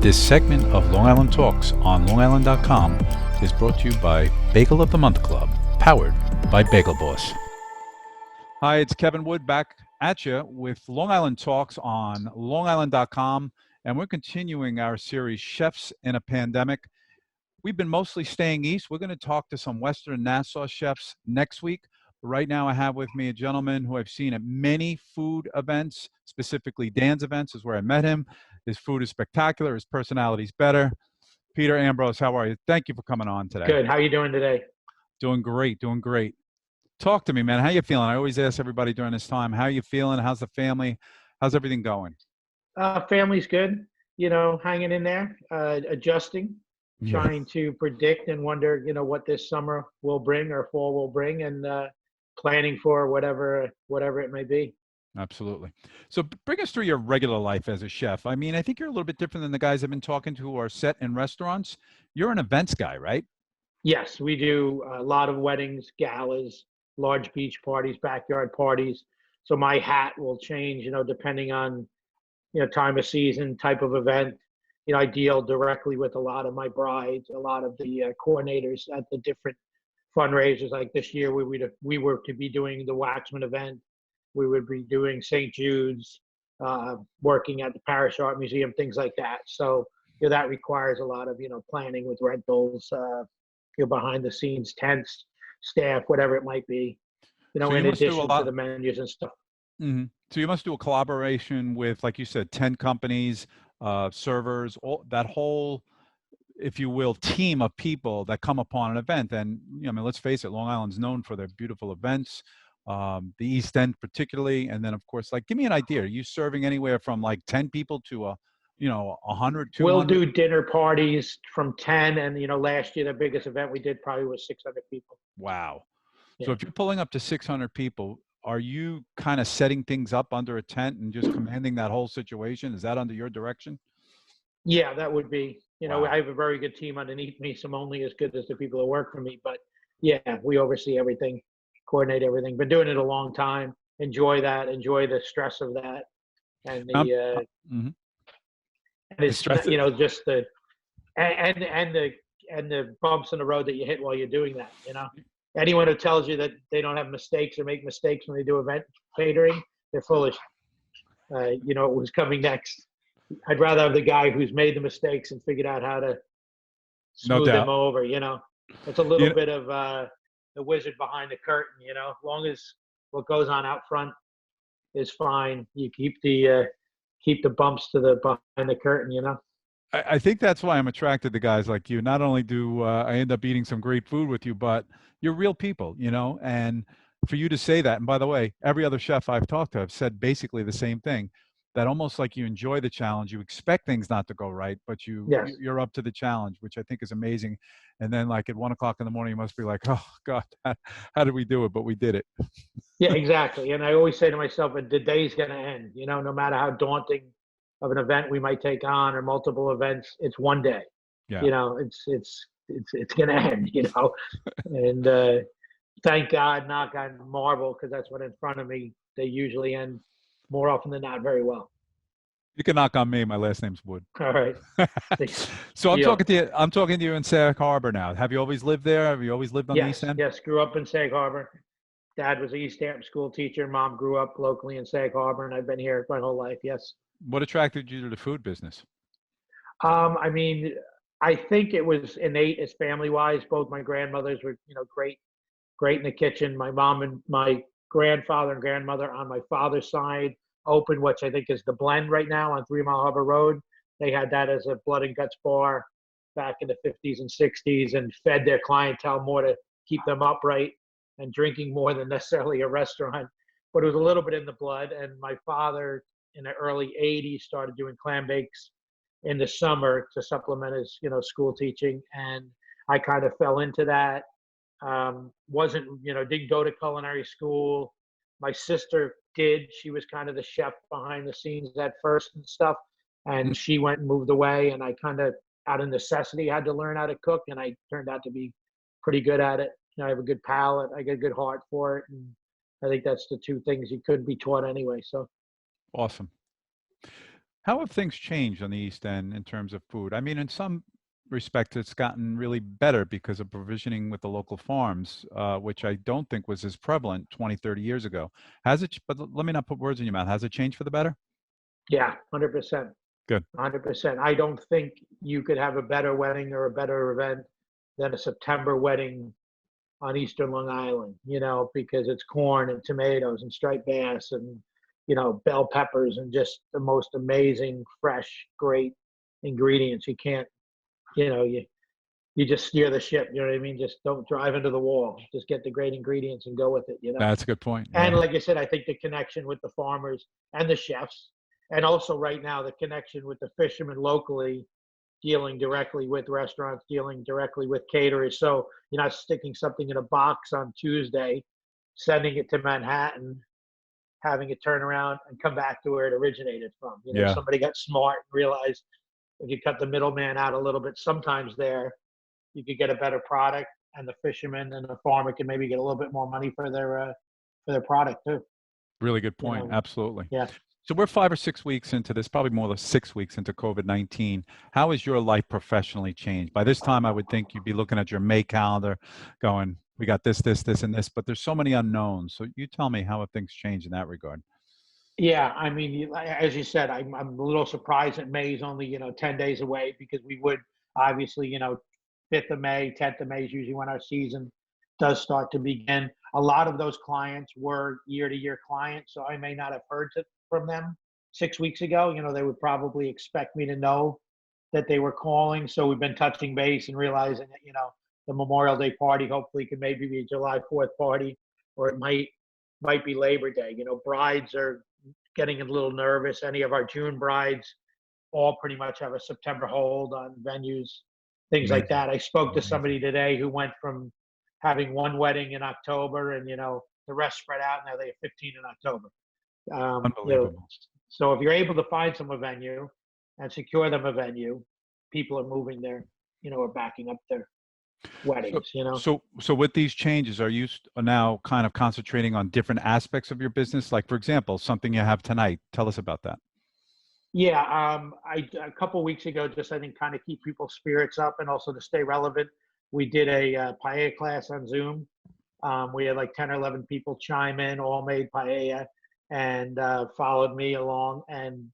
This segment of Long Island Talks on longisland.com is brought to you by Bagel of the Month Club, powered by Bagel Boss. Hi, it's Kevin Wood back at you with Long Island Talks on longisland.com, and we're continuing our series, Chefs in a Pandemic. We've been mostly staying east. We're going to talk to some Western Nassau chefs next week. Right now, I have with me a gentleman who I've seen at many food events, specifically Dan's events is where I met him. His food is spectacular. His personality is better. Peter Ambrose, how are you? Thank you for coming on today. Good. How are you doing today? Doing great, doing great. Talk to me, man. How you feeling? I always ask everybody during this time, how you feeling? How's the family? How's everything going? Family's good. You know, hanging in there, adjusting, Yeah, trying to predict and wonder, what this summer will bring or fall will bring, and planning for whatever it may be. absolutely. So bring us through your regular life as a chef. I mean, I think you're a little bit different than the guys I've been talking to who are set in restaurants. You're an events guy, right? Yes, we do a lot of weddings, galas, large beach parties, backyard parties. So my hat will change, depending on time of season, type of event. I deal directly with a lot of my brides, a lot of the coordinators at the different fundraisers. Like this year, we were to be doing the Waxman event. We would be doing St. Jude's, working at the Parish Art Museum, things like that. So that requires a lot of planning with rentals, behind the scenes tents, staff, whatever it might be. So you In must do a addition to lot. the menus and stuff. So you must do a collaboration with, like you said, 10 companies, servers, all that whole, if you will, team of people that come upon an event. And I mean, let's face it, Long Island's known for their beautiful events, the East End particularly, and then of course, like, give me an idea. Are you serving anywhere from like 10 people to 100, We'll 200? do dinner parties from 10, and last year the biggest event we did probably was 600 people. Wow. So Yeah. if you're pulling up to 600 people, are you kind of setting things up under a tent and just commanding that whole situation? Is that under your direction? Yeah, that would be, I Wow. have a very good team underneath me, so I'm only as good as the people that work for me. But yeah, we oversee everything, coordinate everything. Been doing it a long time. Enjoy that. Enjoy the stress of that, and Um, the mhm. and The it's stress. not, just the and the bumps in the road that you hit while you're doing that. Anyone who tells you that they don't have mistakes or make mistakes when they do event catering, they're foolish. What was coming next. I'd rather have the guy who's made the mistakes and figured out how to No smooth them doubt. over. It's a little You bit of the wizard behind the curtain. As long as what goes on out front is fine, you keep the bumps to the behind the curtain. I think that's why I'm attracted to guys like you. Not only do I end up eating some great food with you, but you're real people, and for you to say that, and by the way, every other chef I've talked to have said basically the same thing, that almost like you enjoy the challenge, you expect things not to go right, but Yes. you're up to the challenge, which I think is amazing. And then like at 1 o'clock in the morning, you must be like, oh God, how did we do it? But we did it. Yeah, exactly. And I always say to myself, the day's going to end. No matter how daunting of an event we might take on or multiple events, it's one day. Yeah. It's going to end. And thank God, knock on marble, because that's what in front of me. They usually end more often than not very well. You can knock on me. My last name's Wood. All right. So I'm Deal. talking to you. I'm talking to you in Sag Harbor now. Have you always lived there? Have you always lived on the East Yes, End? yes. Grew up in Sag Harbor. Dad was a East Hampton school teacher. Mom grew up locally in Sag Harbor, and I've been here my whole life. Yes. What attracted you to the food business? I mean, I think it was innate as family wise. Both my grandmothers were, great in the kitchen. My mom and my grandfather and grandmother on my father's side opened, which I think is the Blend right now on 3 Mile Harbor Road. They had that as a blood and guts bar back in the 50s and 60s, and fed their clientele more to keep them upright and drinking more than necessarily a restaurant. But it was a little bit in the blood. And my father in the early 80s started doing clam bakes in the summer to supplement his, school teaching. And I kind of fell into that. Wasn't, didn't go to culinary school. My sister did. She was kind of the chef behind the scenes at first and stuff. Mm. And she went and moved away. And I kind of, out of necessity, had to learn how to cook. And I turned out to be pretty good at it. I have a good palate. I get a good heart for it. And I think that's the two things you couldn't be taught anyway. So Awesome. How have things changed on the East End in terms of food? I mean, in some respects, it's gotten really better because of provisioning with the local farms, which I don't think was as prevalent 20, 30 years ago. Has it? But let me not put words in your mouth. Has it changed for the better? Yeah, 100%. Good. 100%. I don't think you could have a better wedding or a better event than a September wedding on Eastern Long Island, because it's corn and tomatoes and striped bass and, bell peppers and just the most amazing, fresh, great ingredients. You can't, you just steer the ship, you know what I mean? Just don't drive into the wall. Just get the great ingredients and go with it. That's a good point. And Yeah. like I said, I think the connection with the farmers and the chefs, and also right now the connection with the fishermen locally, dealing directly with restaurants, dealing directly with caterers. So you're not sticking something in a box on Tuesday, sending it to Manhattan, having it turn around and come back to where it originated from. Yeah. Somebody got smart and realized if you cut the middleman out a little bit, sometimes there you could get a better product, and the fisherman and the farmer can maybe get a little bit more money for their product too. Really good You point. know, Absolutely. yeah. So we're 5 or 6 weeks into this, probably more than 6 weeks into COVID-19. How has your life professionally changed? By this time, I would think you'd be looking at your May calendar going, we got this, this, this, and this, but there's so many unknowns. So you tell me, how have things changed in that regard? Yeah, I mean, as you said, I'm a little surprised that May is only 10 days away, because we would obviously 5th of May, 10th of May is usually when our season does start to begin. A lot of those clients were year to year clients, so I may not have heard from them 6 weeks ago. They would probably expect me to know that they were calling. So we've been touching base and realizing that the Memorial Day party hopefully could maybe be a July 4th party, or it might be Labor Day. Brides are getting a little nervous. Any of our June brides all pretty much have a September hold on venues, things like Amazing. that. I spoke to Amazing. somebody today who went from having one wedding in October, and the rest spread out. Now they have 15 in October. Um, you know, Unbelievable. so if you're able to find some a venue and secure them a venue, people are moving are backing up their So, weddings. so with these changes, are you now kind of concentrating on different aspects of your business? Like, for example, something you have tonight. Tell us about that. Yeah, I a couple weeks ago, just I think kind of keep people's spirits up and also to stay relevant. We did a paella class on Zoom. We had like 10 or 11 people chime in, all made paella, and followed me along, and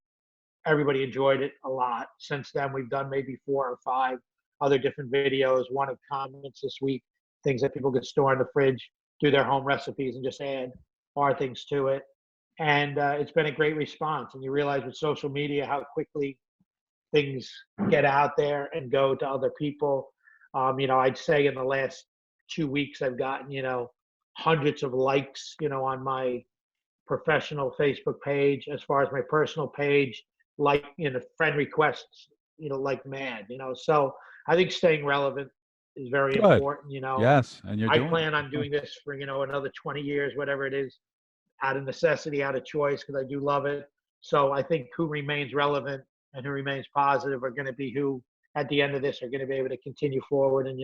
everybody enjoyed it a lot. Since then, we've done maybe 4 or 5 other different videos. One of comments this week, things that people could store in the fridge, do their home recipes, and just add our things to it. And it's been a great response. And you realize with social media how quickly things get out there and go to other people. I'd say in the last 2 weeks, I've gotten, hundreds of likes, on my professional Facebook page. As far as my personal page, like, friend requests, like mad, So I think staying relevant is very Good. important. Yes, and you're I doing it. plan on doing this for, another 20 years, whatever it is, out of necessity, out of choice, because I do love it. So I think who remains relevant and who remains positive are going to be who, at the end of this, are going to be able to continue forward and,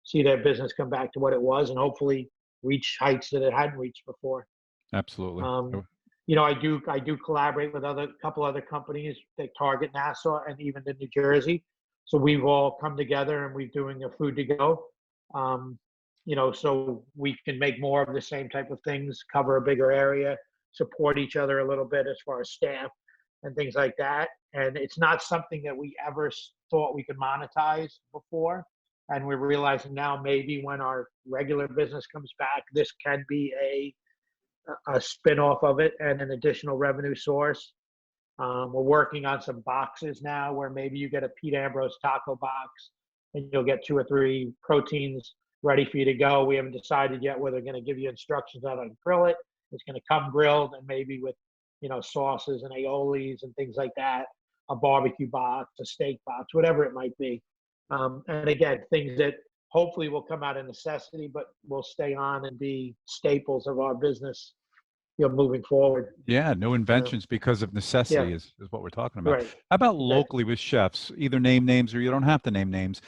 see their business come back to what it was, and hopefully reach heights that it hadn't reached before. Absolutely. Um, I do collaborate with couple other companies that target Nassau and even in New Jersey. So we've all come together and we're doing a food to go. So we can make more of the same type of things, cover a bigger area, support each other a little bit as far as staff and things like that. And it's not something that we ever thought we could monetize before. And we're realizing now maybe when our regular business comes back, this can be a spin-off of it and an additional revenue source. We're working on some boxes now where maybe you get a Pete Ambrose taco box and you'll get 2 or 3 proteins ready for you to go. We haven't decided yet whether they're going to give you instructions on how to grill it. It's going to come grilled and maybe with, sauces and aiolis and things like that, a barbecue box, a steak box, whatever it might be. And again, things that hopefully will come out of necessity, but will stay on and be staples of our business, moving forward. Yeah, new You know, inventions because of yeah, necessity is what we're talking about. right, How about exactly. locally with chefs? Either name names or you don't have to name names.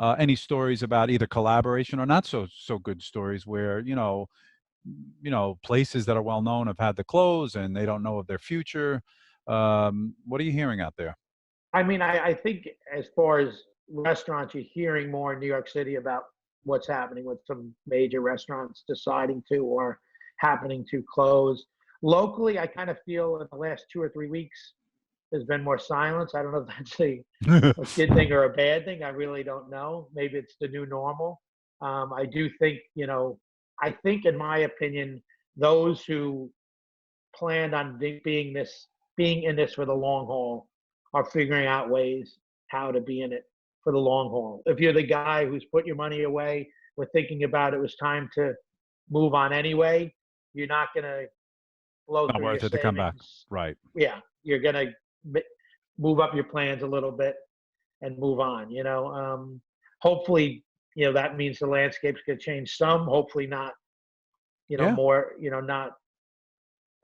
Any stories about either collaboration or not so good stories where, places that are well known have had to close and they don't know of their future. What are you hearing out there? I mean, I think as far as restaurants, you're hearing more in New York City about what's happening with some major restaurants deciding to or happening to close. Locally, I kind of feel in the last 2 or 3 weeks, there's been more silence. I don't know if that's a good thing or a bad thing. I really don't know. Maybe it's the new normal. I do think, I think, in my opinion, those who planned on being in this for the long haul are figuring out ways how to be in it for the long haul. If you're the guy who's put your money away, we're thinking about it was time to move on anyway, you're not going to blow Not through your worth it to come back. savings. Right. Yeah, you're going to move up your plans a little bit and move on. Hopefully, that means the landscape's going to change some. Hopefully not. Yeah, More. Not.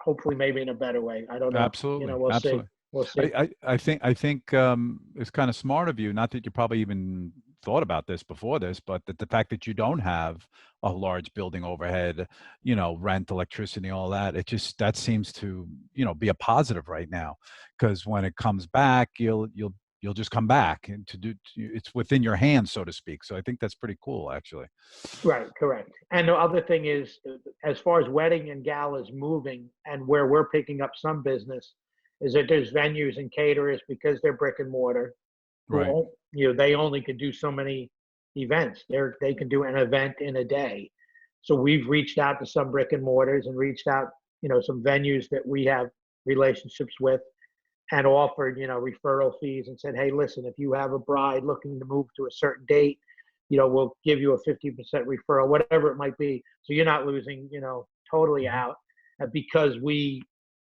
Hopefully, maybe in a better way. I don't know. absolutely. We'll see. Absolutely. We'll see. I think it's kind of smart of you. Not that you probably even thought about this before this, but that the fact that you don't have a large building overhead, rent, electricity, all that, that seems to be a positive right now, because when it comes back, you'll just come back and it's within your hands, so to speak. So I think that's pretty cool, actually. Right, correct. And the other thing is, as far as wedding and galas moving, and where we're picking up some business, is that there's venues and caterers, because they're brick and mortar, Right. they only can do so many events. They can do an event in a day. So we've reached out to some brick and mortars and reached out, some venues that we have relationships with, and offered, referral fees, and said, hey, listen, if you have a bride looking to move to a certain date, we'll give you a 50% referral, whatever it might be. So you're not losing, totally out, because we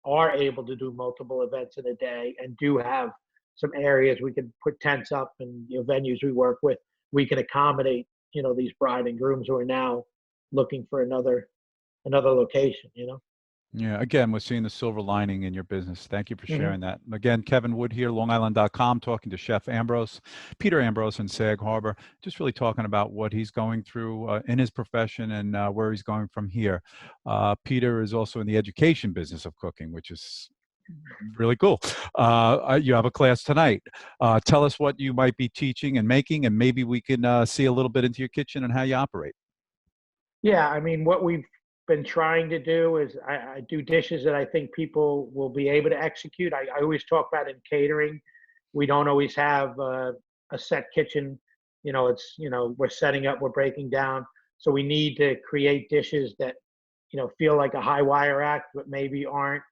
are able to do multiple events in a day and do have some areas we can put tents up, and venues we work with, we can accommodate, these bride and grooms who are now looking for another location. Yeah, again, we're seeing the silver lining in your business. Thank you for Hmm. sharing that. Again, Kevin Wood here, longisland.com, talking to Chef Ambrose, Peter Ambrose in Sag Harbor, just really talking about what he's going through in his profession and where he's going from here. Peter is also in the education business of cooking, which is really cool. You have a class tonight. Tell us what you might be teaching and making, and maybe we can see a little bit into your kitchen and how you operate. Yeah, I mean, what we've been trying to do is I do dishes that I think people will be able to execute. I always talk about in catering, we don't always have a set kitchen. It's, we're setting up, we're breaking down. So we need to create dishes that, feel like a high wire act, but maybe aren't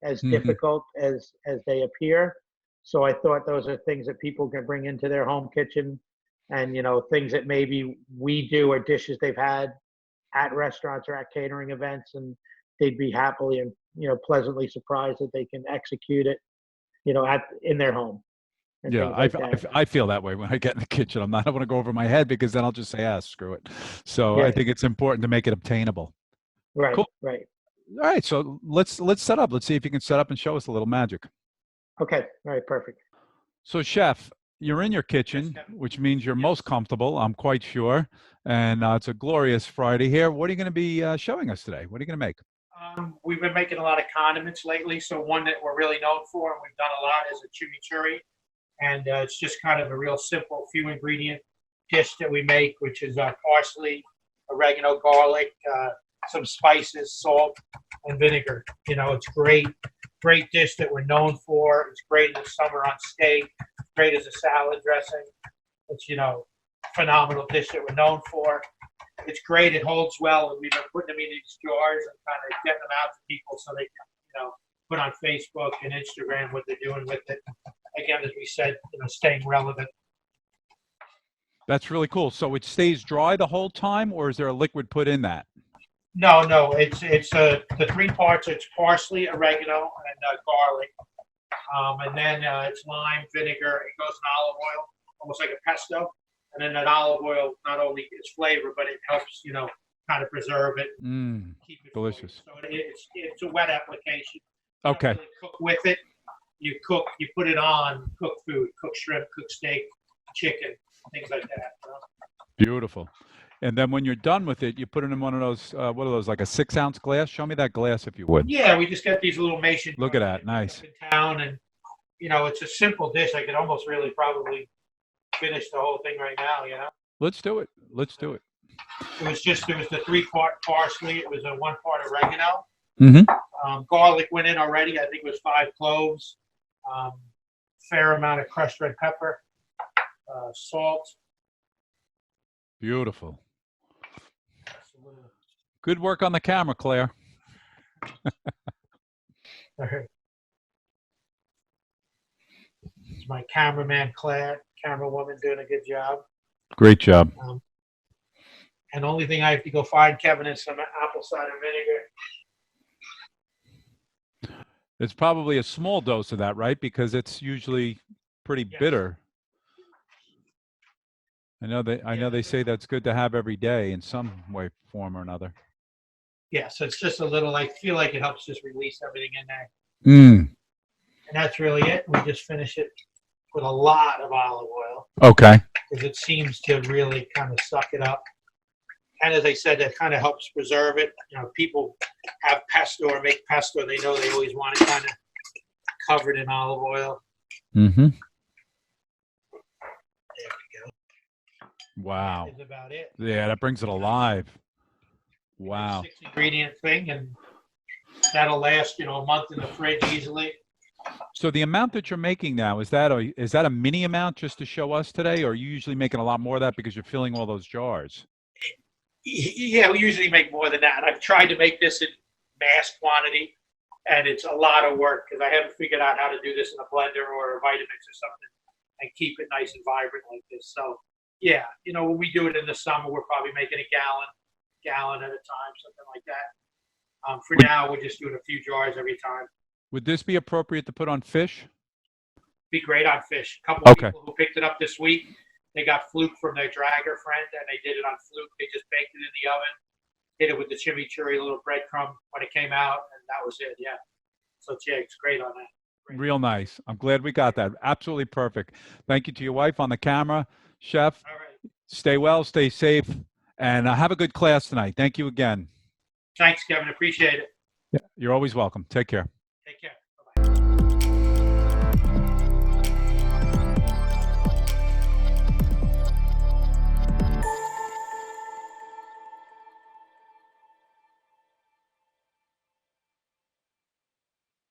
as Hmm. difficult as they appear. So I thought those are things that people can bring into their home kitchen, and, things that maybe we do, or dishes they've had at restaurants or at catering events, and they'd be happily and, pleasantly surprised that they can execute it, in their home, and Yeah, things like that. I feel that way when I get in the kitchen. I don't want to go over my head, because then I'll just say, ah, screw it. So I Yeah, think it's important to make it obtainable. right, Cool. right. All right, so let's set up. Let's see if you can set up and show us a little magic. Okay, all right, perfect. So, chef, you're in your Yes, kitchen, Kevin. which means you're most Yes. comfortable, I'm quite sure. And it's a glorious Friday here. What are you going to be showing us today? What are you going to make? We've been making a lot of condiments lately. So one that we're really known for, and we've done a lot, is a chimichurri, and it's just kind of a real simple few ingredient dish that we make, which is parsley, oregano, garlic, some spices, salt, and vinegar. It's great dish that we're known for. It's great in the summer on steak. Great as a salad dressing. It's, phenomenal dish that we're known for. It's great. It holds well, and we've been putting them in these jars and kind of getting them out to people so they can, put on Facebook and Instagram what they're doing with it. Again, as we said, staying relevant. That's really cool. So it stays dry the whole time, or is there a liquid put in that? No. It's the three parts. It's parsley, oregano, and garlic, and then it's lime, vinegar. It goes in olive oil, almost like a pesto. And then that olive oil not only is flavor, but it helps, kind of preserve it, Mm, keep it delicious. moist. So it's a wet application. You don't Okay, really cook with it. You put it on cooked food, cooked shrimp, cooked steak, chicken, things like that. beautiful. And then when you're done with it, you put it in one of those, what are those, like a 6-ounce glass? Show me that glass if you would. Yeah, we just get these little mason Look at jars that, that pick nice. up in town, and it's a simple dish. I could almost really probably finish the whole thing right now. Let's do it. Let's do it. It was the 3-part parsley. It was a 1-part oregano. Mm-hmm. Garlic went in already. I think it was 5 cloves. Fair amount of crushed red pepper. Salt. Beautiful. Good work on the camera, Claire. It's my cameraman, Claire, camera woman, doing a good job. Great job. And the only thing I have to go find, Kevin, is some apple cider vinegar. It's probably a small dose of that, right? Because it's usually pretty bitter. I know they say that's good to have every day in some way, form, or another. Yeah, so it's just a little. I feel like it helps just release everything in there. Mm. And that's really it. We just finish it with a lot of olive oil. Okay. Because it seems to really kind of suck it up. And as I said, that kind of helps preserve it. People have pesto or make pesto. They know they always want it kind of covered in olive oil. Mm-hmm. There we go. Wow. That's about it. Yeah, that brings it alive. Wow. 6-ingredient thing, and that'll last, a month in the fridge easily. So the amount that you're making now, is that a mini amount just to show us today, or are you usually making a lot more of that because you're filling all those jars? Yeah, we usually make more than that. I've tried to make this in mass quantity, and it's a lot of work because I haven't figured out how to do this in a blender or a Vitamix or something and keep it nice and vibrant like this. So, yeah, when we do it in the summer, we're probably making a gallon at a time, something like that. For now, we're just doing a few jars every time. Would this be appropriate to put on fish? Be great on fish. A couple of people who picked it up this week, they got fluke from their dragger friend, and they did it on fluke. They just baked it in the oven, hit it with the chimichurri, little breadcrumb when it came out, and that was it. Yeah. So yeah, it's great on that. Great. Real nice. I'm glad we got that. Absolutely perfect. Thank you to your wife on the camera, Chef. All right. Stay well, stay safe, and have a good class tonight. Thank you again. Thanks, Kevin. Appreciate it. Yeah, you're always welcome. Take care. Take care.